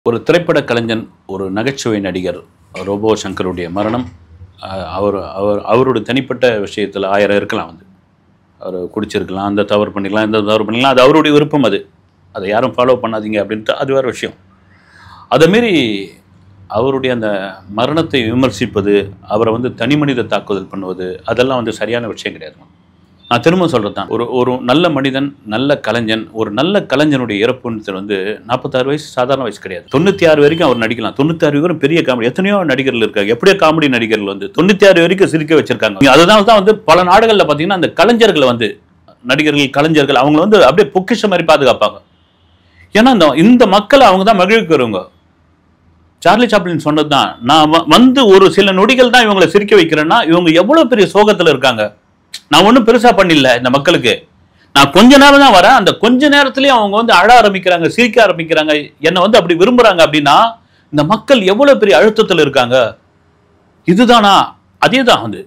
ஒரு திரைப்பட கலைஞன், ஒரு நகைச்சுவை நடிகர் ரோபோ சங்கருடைய மரணம் அவருடைய தனிப்பட்ட விஷயத்தில் 1000 இருக்கலாம். அவர் குடிச்சிருக்கலாம், அந்த தவறு பண்ணிக்கலாம், இந்த தவறு பண்ணிக்கலாம், அது அவருடைய விருப்பம். அதை யாரும் ஃபாலோ பண்ணாதீங்க அப்படின்ட்டு அது வேறு விஷயம். அதை மீறி அவருடைய அந்த மரணத்தை விமர்சிப்பது, அவரை தனி மனித தாக்குதல் பண்ணுவது, அதெல்லாம் சரியான விஷயம் கிடையாது. நான் திரும்ப சொல்கிறது தான், ஒரு நல்ல மனிதன், நல்ல கலைஞன், ஒரு நல்ல கலைஞனுடைய இறப்புன்றது 46 வயசு சாதாரண வயசு கிடையாது. 96 வரைக்கும் அவர் நடிக்கலாம். 96 வரைக்கும் பெரிய காமெடி, எத்தனையோ நடிகர்கள் இருக்காங்க. எப்படியோ காமெடி நடிகர்கள் 96 வரைக்கும் சிரிக்க வச்சிருக்காங்க. அதனால தான் பல நாடுகளில் பார்த்தீங்கன்னா அந்த கலைஞர்களை நடிகர்கள், கலைஞர்கள் அவங்கள அப்படியே பொக்கிஷம் மாதிரி பாதுகாப்பாங்க. ஏன்னா இந்த மக்களை அவங்க தான் மகிழ்வுக்கு வருவாங்க. சார்லி சாப்ளின் சொன்னது தான், நான் ஒரு சில நொடிகள் தான் இவங்களை சிரிக்க வைக்கிறேன்னா இவங்க எவ்வளோ பெரிய சோகத்தில் இருக்காங்க. நான் ஒன்றும் பெருசாக பண்ணிடல இந்த மக்களுக்கு, நான் கொஞ்ச நேரம் தான் வரேன், அந்த கொஞ்ச நேரத்துலேயும் அவங்க அழ ஆரம்பிக்கிறாங்க, சிரிக்க ஆரம்பிக்கிறாங்க, என்னை அப்படி விரும்புகிறாங்க. அப்படின்னா இந்த மக்கள் எவ்வளோ பெரிய அழுத்தத்தில் இருக்காங்க. இதுதானா? அதே தான்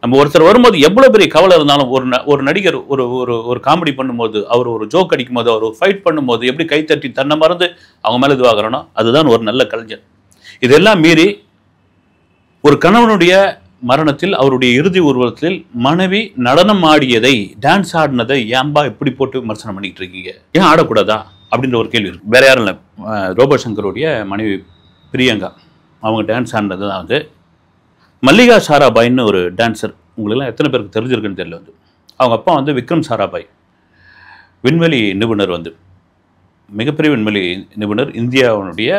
நம்ம ஒருத்தர் வரும்போது எவ்வளோ பெரிய கவலை இருந்தாலும், ஒரு நடிகர் ஒரு காமெடி பண்ணும்போது, அவர் ஒரு ஜோக் அடிக்கும் போது, அவர் ஒரு ஃபைட் பண்ணும்போது எப்படி கைத்தட்டி தன்னை மறந்து அவங்க மேலே இதுவாகிறனோ அதுதான் ஒரு நல்ல கலைஞர். இதெல்லாம் மீறி ஒரு கணவனுடைய மரணத்தில், அவருடைய இறுதி ஊர்வலத்தில் மனைவி நடனம் ஆடியதை, டான்ஸ் ஆடினதை ஏன்பா இப்படி போட்டு விமர்சனம் பண்ணிட்டு இருக்கீங்க? ஏன் ஆடக்கூடாதா அப்படின்ற ஒரு கேள்வி இருக்கு. வேற யாரும் இல்லை, ரோபோ சங்கருடைய மனைவி பிரியங்கா அவங்க டான்ஸ் ஆடினது தான். மல்லிகா சாராபாய்ன்னு ஒரு டான்ஸர், உங்களுக்கெல்லாம் எத்தனை பேருக்கு தெரிஞ்சிருக்குன்னு தெரியல. அவங்க அப்பா விக்ரம் சாராபாய், விண்வெளி நிபுணர், மிகப்பெரிய விண்வெளி நிபுணர், இந்தியாவுடைய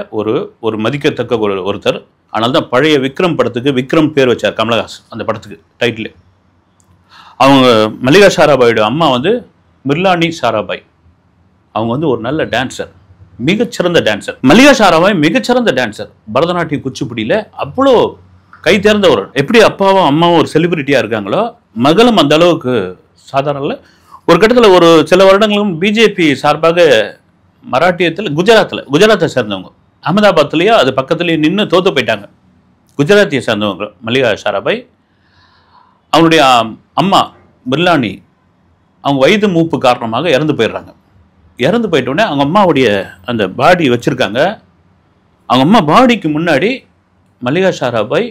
ஒரு மதிக்கத்தக்க ஒருத்தர். ஆனால் தான் பழைய விக்ரம் படத்துக்கு விக்ரம் பேர் வச்சார் கமலஹாசன், அந்த படத்துக்கு டைட்டில். அவங்க மல்லிகா சாராபாயோட அம்மா மிர்லானி சாராபாய். அவங்க ஒரு நல்ல டான்ஸர், மிகச்சிறந்த டான்ஸர். மல்லிகா சாராபாய் மிகச்சிறந்த டான்ஸர், பரதநாட்டியம், குச்சிப்புடியில் அவ்வளோ கை தேர்ந்தவர். எப்படி அப்பாவும் அம்மாவும் ஒரு செலிபிரிட்டியாக இருக்காங்களோ, மகளும் அந்த அளவுக்கு சாதாரண இல்லை. ஒரு கட்டத்தில் ஒரு சில வருடங்களும் பிஜேபி சார்பாக மராட்டியத்தில் குஜராத்தை சேர்ந்தவங்க, அகமதாபாத்லேயோ அது பக்கத்துலேயே நின்று தோற்று போயிட்டாங்க. குஜராத்தியை சேர்ந்தவங்க மல்லிகா சாராபாய். அவங்களுடைய அம்மா மிர்லானி அவங்க வயது மூப்பு காரணமாக இறந்து போயிடுறாங்க. இறந்து போயிட்டோடனே அவங்க அம்மாவுடைய அந்த பாடி வச்சுருக்காங்க. அவங்க அம்மா பாடிக்கு முன்னாடி மல்லிகா சாராபாய்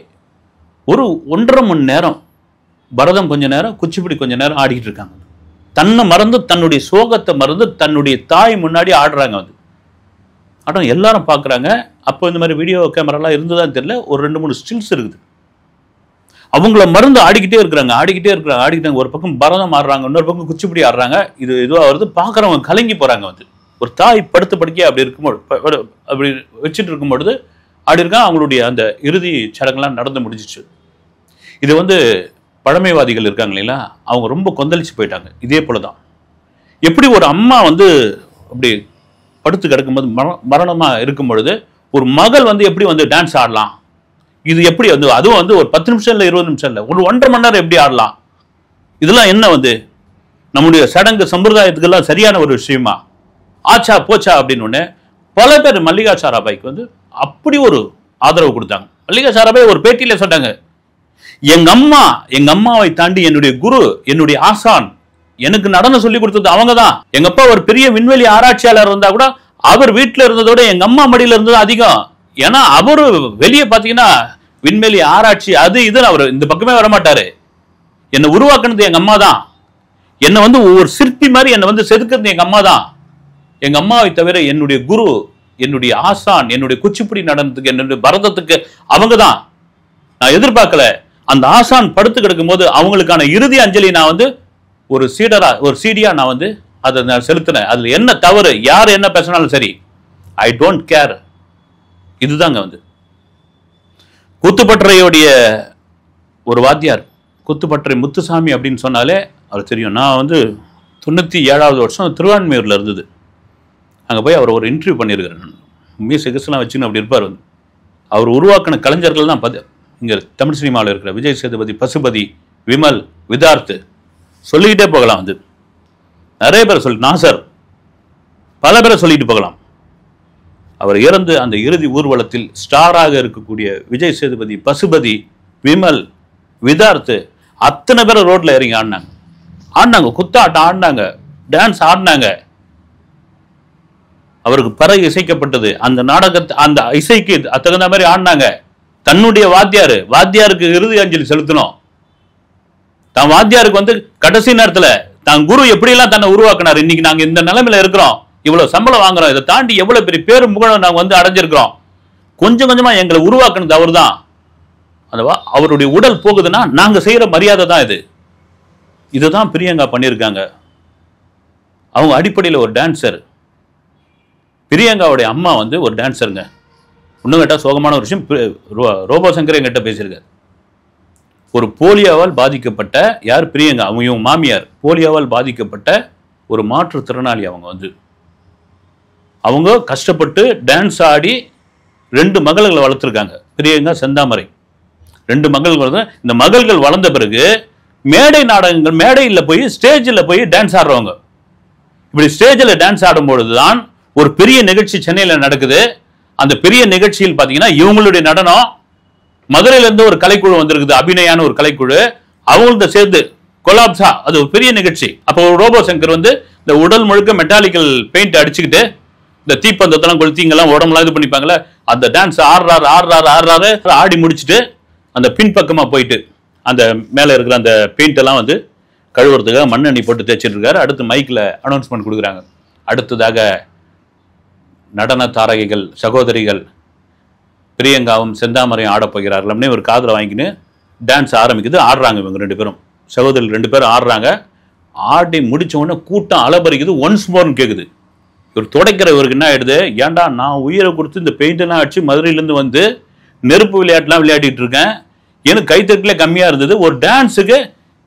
ஒரு 1.5 மணி நேரம் பரதம், கொஞ்ச நேரம் குச்சிப்புடி, கொஞ்ச நேரம் ஆடிக்கிட்டு இருக்காங்க. தன்னை மறந்து, தன்னுடைய சோகத்தை மறந்து தன்னுடைய தாய் முன்னாடி ஆடுறாங்க. ஆட்டம் எல்லாரும் பார்க்குறாங்க. அப்போ இந்த மாதிரி வீடியோ கேமராலாம் இருந்ததான்னு தெரியல, ஒரு 2-3 ஸ்டில்ஸ் இருக்குது. அவங்கள மறந்து ஆடிக்கிட்டே இருக்கிறாங்க. ஒரு பக்கம் பரதம் ஆடுறாங்க, இன்னொரு பக்கம் குச்சிப்புடி ஆடுறாங்க. இதுவாக வருது, பார்க்குறவங்க கலங்கி போகிறாங்க. ஒரு தாய் படுத்து படுக்கையாக அப்படி இருக்கும்போது, அப்படி வச்சுட்டு இருக்கும்பொழுது ஆடி இருக்காங்க. அவங்களுடைய அந்த இறுதி சடங்குலாம் நடந்து முடிஞ்சிச்சு. இது பழமைவாதிகள் இருக்காங்க இல்லைங்களா, அவங்க ரொம்ப கொந்தளிச்சு போயிட்டாங்க. இதே போல தான் எப்படி ஒரு அம்மா அப்படி படுத்து கிடக்கும்போது, மரணமாக இருக்கும் பொழுது ஒரு மகள் எப்படி டான்ஸ் ஆடலாம்? இது எப்படி அதுவும் ஒரு 10 நிமிஷம் இல்லை, 20 நிமிஷம் இல்லை, ஒரு 1.5 மணி நேரம் எப்படி ஆடலாம்? இதெல்லாம் என்ன நம்முடைய சடங்கு சம்பிரதாயத்துக்கெல்லாம் சரியான ஒரு விஷயமா? ஆச்சா போச்சா அப்படின்னு பல பேர் மல்லிகா சாராபாய்க்கு அப்படி ஒரு ஆதரவு கொடுத்தாங்க. மல்லிகா சாராபாய் ஒரு பேட்டியில சொன்னாங்க, எங்க அம்மாவை தாண்டி என்னுடைய குரு, என்னுடைய ஆசான், எனக்கு நடனம் சொல்லி கொடுத்தது அவங்க தான். எங்க அப்பா ஒரு பெரிய விண்வெளி ஆராய்ச்சியாளர் இருந்தா கூட அவர் வீட்டில் இருந்ததோட எங்க அம்மா மடியில இருந்தது அதிகம். ஏன்னா அவரு வெளியே பார்த்தீங்கன்னா விண்வெளி ஆராய்ச்சி அது இதுன்னு அவர் இந்த பக்கமே வரமாட்டாரு. என்னை உருவாக்குனது எங்க அம்மா தான். என்னை ஒரு சிற்பி மாதிரி என்னை செதுக்கிறது எங்க அம்மா தான். எங்க அம்மாவை தவிர என்னுடைய குரு, என்னுடைய ஆசான், என்னுடைய குச்சிப்புடி நடனத்துக்கு, என்னுடைய பரதத்துக்கு அவங்க தான். நான் எதிர்பார்க்கல. அந்த ஆசான் படுத்து கிடக்கும் போது அவங்களுக்கான இறுதி அஞ்சலி நான் ஒரு சீடியா நான் அதை நான் செலுத்தினேன். அதுல என்ன தவறு, யார் என்ன பேசினாலும் சரி, ஐ டோன்ட் கேர். இதுதாங்க கூத்துப்பட்டறையுடைய ஒரு வாத்தியார், கூத்துப்பட்டறை முத்துசாமி அப்படின்னு சொன்னாலே அவர் தெரியும். நான் 97வது வருஷம் திருவான்மையூர்ல இருந்தது. அங்கே போய் அவர் ஒரு இன்டர்வியூ பண்ணியிருக்கிறேன். மியூசிக்ஸ்லாம் வச்சுன்னு அப்படி இருப்பார். அவர் உருவாக்கின கலைஞர்கள் தான் இங்கே தமிழ் சினிமாவில் இருக்கிற விஜய் சேதுபதி, பசுபதி, விமல், விதார்த், சொல்லிக்கிட்டே போகலாம். நிறைய பேர் நாசர், பல பேரை சொல்லிட்டு போகலாம். அவர் இறந்து அந்த இறுதி ஊர்வலத்தில் ஸ்டாராக இருக்கக்கூடிய விஜய் சேதுபதி, பசுபதி, விமல், விதார்த் அத்தனை பேரை ரோட்ல இறங்கி ஆடினாங்க. குத்தாட்டம் ஆடினாங்க, டான்ஸ் ஆடினாங்க. அவருக்கு பிறகு இசைக்கப்பட்டது. அந்த நாடகத்தை அந்த இசைக்கு தகுந்த மாதிரி ஆடினாங்க. தன்னுடைய வாத்தியாருக்கு இறுதி அஞ்சலி செலுத்தணும். தான் வாத்தியாருக்கு வந்து கடைசி நேரத்துல தான் குரு எப்படியெல்லாம் தன்னை உருவாக்கினார். இன்னைக்கு நாங்க இந்த நிலைமையில இருக்கிறோம், இவ்வளவு சம்பளம் வாங்குறோம், இதை தாண்டி எவ்வளவு பெரிய பேரும் புகழும் நாங்க வந்து அடைஞ்சிருக்கிறோம். கொஞ்சம் கொஞ்சமா எங்களை உருவாக்குனது அவர் தான். அவருடைய உடல் போகுதுன்னா நாங்க செய்யற மரியாதை தான் இது. இதுதான் பிரியங்கா பண்ணியிருக்காங்க. அவங்க அடிப்படையில் ஒரு டான்சர். பிரியங்காவுடைய அம்மா வந்து ஒரு டான்சருங்க. இன்னும் கேட்டால் சோகமான ஒரு விஷயம், ரோபோ சங்கர் என்கிட்ட பேசியிருக்காரு. ஒரு போலியோவால் பாதிக்கப்பட்ட யார் பிரியங்கா, அவங்க மாமியார் போலியோவால் பாதிக்கப்பட்ட ஒரு மாற்றுத்திறனாளி. அவங்க கஷ்டப்பட்டு டான்ஸ் ஆடி 2 மகள்களை வளர்த்துருக்காங்க. பிரியங்கா, செந்தாமரை 2 மகள்கள். இந்த மகள்கள் வளர்ந்த பிறகு மேடை நாடகங்கள், மேடையில் போய் ஸ்டேஜில் போய் டான்ஸ் ஆடுறவங்க. இப்படி ஸ்டேஜில் டான்ஸ் ஆடும்பொழுது தான் ஒரு பெரிய நிகழ்ச்சி சென்னையில் நடக்குது. அந்த பெரிய நிகழ்ச்சியில் பார்த்தீங்கன்னா இவங்களுடைய நடனம், மதுரையிலேருந்து ஒரு கலைக்குழு வந்திருக்குது, அபிநயான ஒரு கலைக்குழு, அவங்கள்ட்ட சேர்ந்து கொலாப்ஸா, அது ஒரு பெரிய நிகழ்ச்சி. அப்போ ரோபோ சங்கர் வந்து இந்த உடல் முழுக்க மெட்டாலிக்கல் பெயிண்ட் அடிச்சுக்கிட்டு இந்த தீப்பந்தத்தெல்லாம் கொளுத்தி இங்கெல்லாம் உடம்புலாம் இது பண்ணிப்பாங்களே, அந்த டான்ஸ் ஆடுறாரு. ஆடி முடிச்சுட்டு அந்த பின்பக்கமாக போயிட்டு அந்த மேலே இருக்கிற அந்த பெயிண்ட் எல்லாம் வந்து கழுவுறதுக்காக மண்ணெண்ணி போட்டு தேய்ச்சிட்டு இருக்காரு. அடுத்து மைக்கில் அனௌன்ஸ்மெண்ட் கொடுக்குறாங்க. அடுத்ததாக நடன தாரகைகள் சகோதரிகள் பிரியங்காவும் செந்தாமரையும் ஆடப்போகிறார்கள் அப்படின்னு ஒரு காதில் வாங்கின்னு டான்ஸ் ஆரம்பிக்குது. ஆடுறாங்க இவங்க 2 பேரும், சகோதரிகள் 2 பேரும் ஆடுறாங்க. ஆடி முடிச்ச உடனே கூட்டம் அலபரிக்குது. ஒன்ஸ் மோர்னு கேட்குது. இவர் துடைக்கிற இவருக்கு என்ன ஆயிடுது, ஏன்டா நான் உயிரை கொடுத்து இந்த பெயிண்டெல்லாம் அடிச்சு மதுரையிலேருந்து வந்து நெருப்பு விளையாட்டுலாம் விளையாடிட்டு இருக்கேன், எனக்கு கைத்தட்டிலே கம்மியாக இருந்தது, ஒரு டான்ஸுக்கு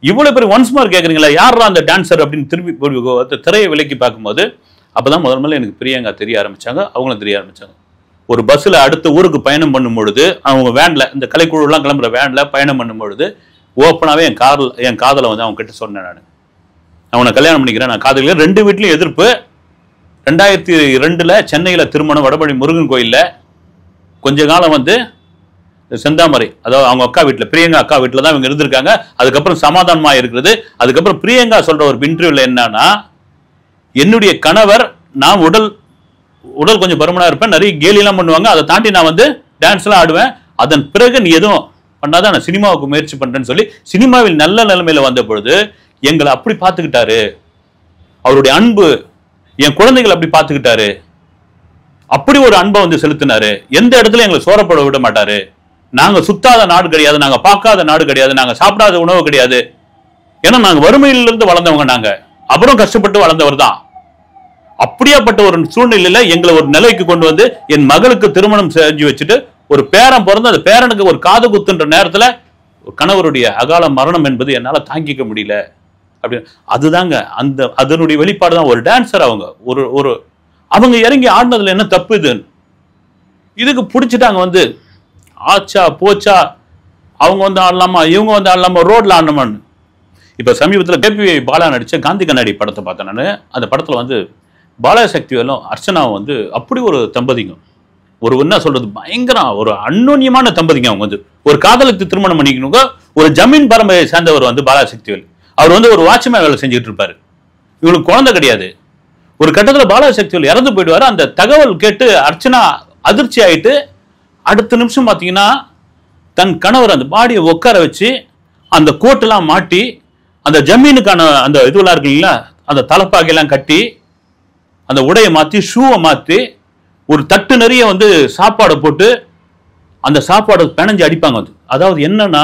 இவ்வளோ பேர் ஒன்ஸ் மோர் கேட்குறீங்களா, யாரா அந்த டான்ஸர் அப்படின்னு திரும்பி திரையை விலக்கி பார்க்கும்போது அப்போதான் முதல்ல எனக்கு பிரியங்கா தெரிய ஆரம்பிச்சாங்க. அவங்களும் தெரிய ஆரம்பிச்சாங்க. ஒரு பஸ்ஸில் அடுத்த ஊருக்கு பயணம் பண்ணும் பொழுது, அவங்க வேனில், இந்த கலைக்குழுலாம் கிளம்புற வேனில் பயணம் பண்ணும் பொழுது ஓப்பனாகவே என் காதலை வந்து அவங்க கிட்ட சொன்னேன். நான் அவனை கல்யாணம் பண்ணிக்கிறேன், நான் காதலிக்கிறேன். 2 வீட்லையும் எதிர்ப்பு. 2002 சென்னையில் திருமணம், வடபழனி முருகன் கோயிலில். கொஞ்ச காலம் வந்து செந்தாமரை, அதாவது அவங்க அக்கா வீட்டில், பிரியங்கா அக்கா வீட்டில் தான் இவங்க இருந்திருக்காங்க. அதுக்கப்புறம் சமாதானமாக இருக்கிறது. அதுக்கப்புறம் பிரியங்கா சொல்ற ஒரு இன்டர்வியூவில் என்னன்னா, என்னுடைய கணவர், நான் உடல் கொஞ்சம் பருமனாக இருப்பேன், நிறைய கேலிலாம் பண்ணுவாங்க, அதை தாண்டி நான் வந்து டான்ஸ்லாம் ஆடுவேன், அதன் பிறகு நீ எதுவும் பண்ணாதான் நான் சினிமாவுக்கு முயற்சி பண்றேன்னு சொல்லி சினிமாவில் நல்ல நிலைமையில வந்த பொழுது எங்களை அப்படி பார்த்துக்கிட்டாரு. அவருடைய அன்பு என் குழந்தைகள் அப்படி பார்த்துக்கிட்டாரு. அப்படி ஒரு அன்பை வந்து செலுத்தினாரு. எந்த இடத்துல எங்களை சோரப்பட விட மாட்டாரு. நாங்க சுத்தாத நாடு கிடையாது, நாங்க பார்க்காத நாடு கிடையாது, நாங்க சாப்பிடாத உணவு கிடையாது. ஏன்னா நாங்க வறுமையிலிருந்து வளர்ந்தவங்க, நாங்க அப்புறம் கஷ்டப்பட்டு வளர்ந்தவர் தான். அப்படியாப்பட்ட ஒரு சூழ்நிலையில எங்களை ஒரு நிலைக்கு கொண்டு வந்து என் மகளுக்கு திருமணம் செஞ்சு வச்சுட்டு ஒரு பேரன் பிறந்து அந்த பேரனுக்கு ஒரு காது குத்துன்ற நேரத்துல கணவருடைய அகால மரணம் என்பது என்னால தாங்கிக்க முடியல அப்படின்னு. அதுதாங்க அந்த அதனுடைய வெளிப்பாடு தான். ஒரு டான்சர் அவங்க ஒரு அவங்க இறங்கி ஆடினதுல என்ன தப்பு இது? இதுக்கு பிடிச்சிட்டாங்க வந்து ஆச்சா போச்சா, அவங்க வந்து ஆடலாமா, இவங்க வந்து ஆடலாமா, ரோட்ல ஆடணுமான்னு. இப்ப சமீபத்தில் கேபி பாலா நடிச்ச காந்தி கண்ணாடி படத்தை பார்த்தேன் நான். அந்த படத்துல வந்து பாலாசக்திவேலும் அர்ச்சனாவும் வந்து அப்படி ஒரு தம்பதிங்க, ஒரு என்ன சொல்றது, பயங்கரம் ஒரு அந்யோன்யமான தம்பதிங்க. அவங்க வந்து ஒரு காதலுக்கு திருமணம் பண்ணிக்கணுங்க. ஒரு ஜமீன் பரம்பரையை சேர்ந்தவர் வந்து பாலாசக்திவேல். அவர் வந்து ஒரு வாட்ச்மேன் வேலை செஞ்சுட்டு இருப்பாரு. இவங்களுக்கு குழந்தை கிடையாது. ஒரு கட்டத்தில் பாலாசக்திவேல் இறந்து போயிடுவாரு. அந்த தகவல் கேட்டு அர்ச்சனா அதிர்ச்சி ஆயிட்டு அடுத்த நிமிஷம் பார்த்தீங்கன்னா தன் கணவர் அந்த பாடியை உட்கார வச்சு அந்த கோட்டெல்லாம் மாட்டி அந்த ஜமீனுக்கான அந்த இதுவெல்லாம் இருக்கு இல்லைங்களா, அந்த தலைப்பாகையெல்லாம் கட்டி அந்த உடையை மாற்றி ஷூவை மாற்றி ஒரு தட்டு நிறைய வந்து சாப்பாடை போட்டு அந்த சாப்பாடை பிணைஞ்சு அடிப்பாங்க வந்து. அதாவது என்னன்னா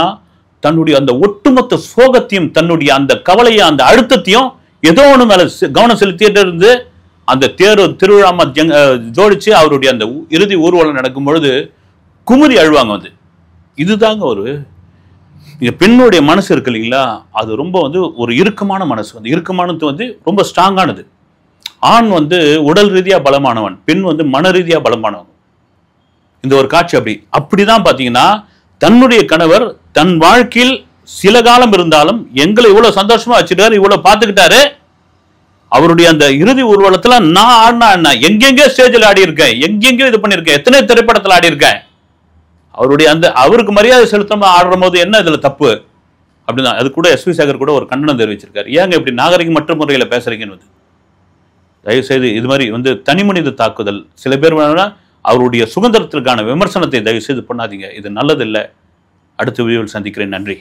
தன்னுடைய அந்த ஒட்டுமொத்த சோகத்தையும் தன்னுடைய அந்த கவலையை அந்த அழுத்தத்தையும் ஏதோ ஒன்று மேல கவனம் செலுத்திட்டு இருந்து அந்த திருவிழாம ஜோடிச்சு அவருடைய அந்த இறுதி ஊர்வலம் நடக்கும் பொழுது குமுறி அழுவாங்க வந்து. இதுதாங்க ஒரு பெண்ணுடைய மனசு இருக்கு இல்லைங்களா, அது ரொம்ப வந்து ஒரு இறுக்கமான மனசு. வந்து இறுக்கமானது வந்து ரொம்ப ஸ்ட்ராங்கானது. ஆண் வந்து உடல் ரீதியா பலமானவன், பெண் வந்து மன ரீதியா பலமானவன். இந்த ஒரு காட்சி அப்படிதான் பாத்தீங்கன்னா தன்னுடைய கணவர் தன் வாழ்க்கையில் சில காலம் இருந்தாலும் எங்களை இவ்வளவு சந்தோஷமா வச்சுட்டாரு, இவ்வளவு பார்த்துக்கிட்டாரு. அவருடைய அந்த இறுதி ஊர்வலத்துல நான் ஆடினா எங்கெங்கே ஸ்டேஜில் ஆடி இருக்கேன், எங்கெங்கயோ இது பண்ணிருக்கேன், எத்தனை திரைப்படத்தில் ஆடி இருக்கேன். அவருடைய அந்த அவருக்கு மரியாதை செலுத்தாம ஆடுற போது என்ன இதுல தப்பு அப்படின்னா அது கூட எஸ்.வி. சேகர் கூட ஒரு கண்டனம் தெரிவிச்சிருக்காரு. ஏங்க இப்படி நாகரிகம் மற்ற முறையில பேசுறீங்கன்னு. தயவுசெய்து இது மாதிரி தனிமனித தாக்குதல் சில பேர் வேணும்னா அவருடைய சுதந்திரத்திற்கான விமர்சனத்தை தயவுசெய்து பண்ணாதீங்க. இது நல்லதில்லை. அடுத்த வீடியோவில் சந்திக்கிறேன். நன்றி.